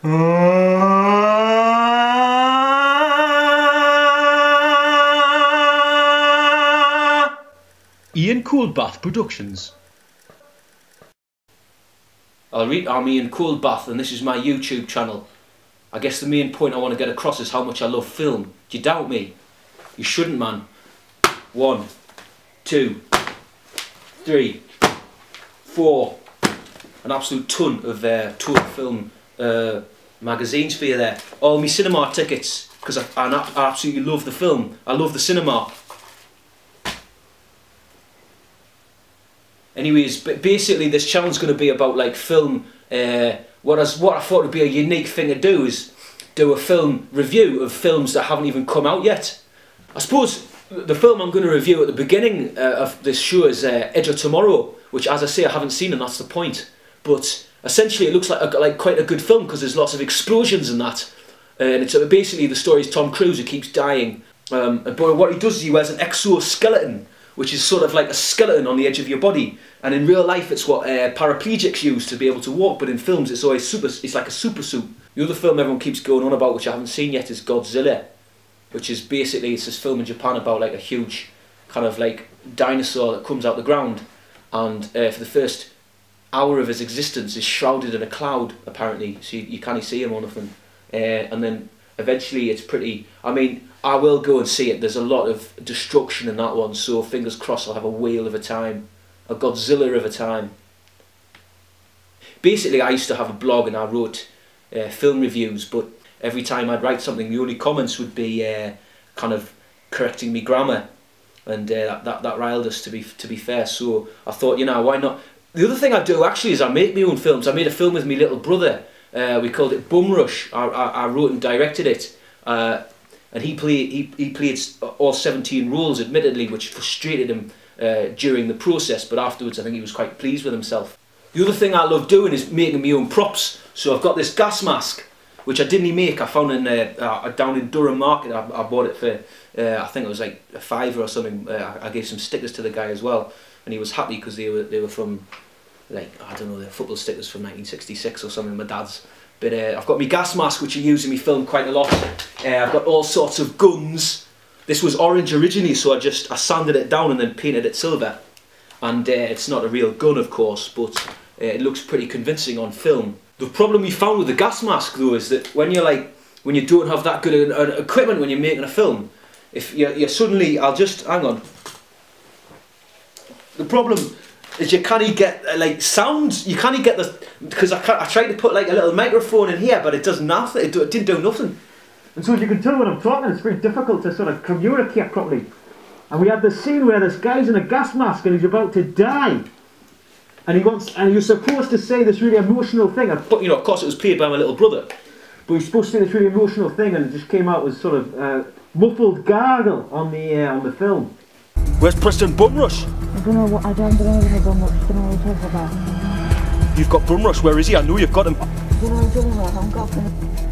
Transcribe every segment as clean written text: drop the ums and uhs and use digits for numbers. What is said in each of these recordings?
Ian Coldbath Productions. I'm Ian Coldbath and this is my YouTube channel. I guess the main point I want to get across is how much I love film. Do you doubt me? You shouldn't, man. 1, 2, 3, 4. An absolute ton of tour film magazines for you there. All my cinema tickets, because I absolutely love the film. I love the cinema. Anyways, but basically this channel's going to be about like film. What I thought would be a unique thing to do is do a film review of films that haven't even come out yet. I suppose the film I'm going to review at the beginning of this show is Edge of Tomorrow, which, as I say, I haven't seen, and that's the point. But essentially, it looks like quite a good film because there's lots of explosions in that, and it's basically the story is Tom Cruise who keeps dying. But what he does is he wears an exoskeleton, which is sort of like a skeleton on the edge of your body. And in real life, it's what paraplegics use to be able to walk, but in films, it's always it's like a super suit. The other film everyone keeps going on about, which I haven't seen yet, is Godzilla, which is basically, it's this film in Japan about like a huge kind of like dinosaur that comes out the ground, and for the first hour of his existence is shrouded in a cloud, apparently, so you can't see him or nothing. And then eventually it's pretty, I mean, I will go and see it. There's a lot of destruction in that one, so fingers crossed I'll have a whale of a time. A Godzilla of a time. Basically, I used to have a blog and I wrote film reviews, but every time I'd write something, the only comments would be kind of correcting me grammar, and that riled us, to be fair. So I thought, you know, why not? The other thing I do actually is I make my own films. I made a film with my little brother. We called it Bum Rush. I wrote and directed it. And he played all 17 roles, admittedly, which frustrated him during the process, but afterwards I think he was quite pleased with himself. The other thing I love doing is making my own props. So I've got this gas mask, which I didn't make. I found down in Durham Market. I bought it for, I think it was like a £5 or something. I gave some stickers to the guy as well, and he was happy because they were from, like, I don't know, they're football stickers from 1966 or something, my dad's. But I've got my gas mask, which I use in my film quite a lot. I've got all sorts of guns. This was orange originally, so I sanded it down and then painted it silver. And it's not a real gun, of course, but it looks pretty convincing on film. The problem we found with the gas mask, though, is that when you don't have that good equipment when you're making a film, if you're suddenly, hang on. The problem is you can't get like sounds. You can't get the, because I tried to put like a little microphone in here, but it does nothing. It didn't do nothing. And so as you can tell when I'm talking, it's very difficult to sort of communicate properly. And we had this scene where this guy's in a gas mask and he's about to die, and you're supposed to say this really emotional thing. But you know, of course, it was played by my little brother, but he's supposed to say this really emotional thing, and it just came out with sort of muffled gargle on the film. Where's Preston Bum Rush? I don't know what Bum Rush. I don't know what you're talking about. You've got Bum Rush. Where is he? I know you've got him. I don't know what you're talking about.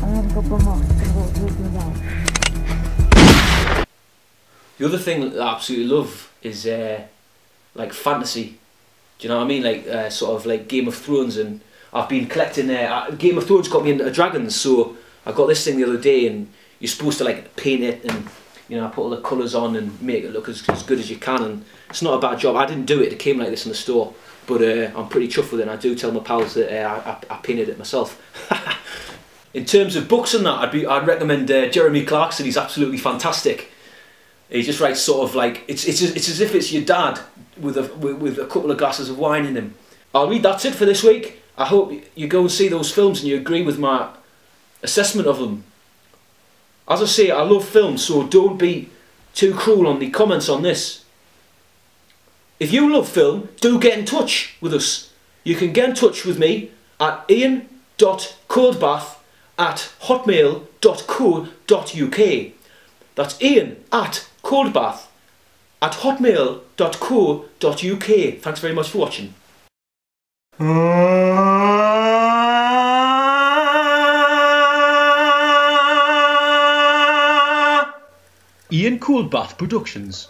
I haven't got Bum Rush. I don't know what you're talking about. The other thing that I absolutely love is like fantasy. Do you know what I mean? Like sort of like Game of Thrones, and I've been collecting. Game of Thrones got me into dragons, so I got this thing the other day, and you're supposed to like paint it, and you know, I put all the colours on and make it look as good as you can, and it's not a bad job. I didn't do it; it came like this in the store, but I'm pretty chuffed with it. And I do tell my pals that I painted it myself. In terms of books and that, I'd recommend Jeremy Clarkson. He's absolutely fantastic. He just writes sort of like it's as if it's your dad with a couple of glasses of wine in him. I'll read. That's it for this week. I hope you go and see those films and you agree with my assessment of them. As I say, I love films, so don't be too cruel on the comments on this. If you love film, do get in touch with us. You can get in touch with me at ian.coldbath@hotmail.co.uk. That's ian@coldbath@hotmail.co.uk. Thanks very much for watching. Ian Coldbath Productions.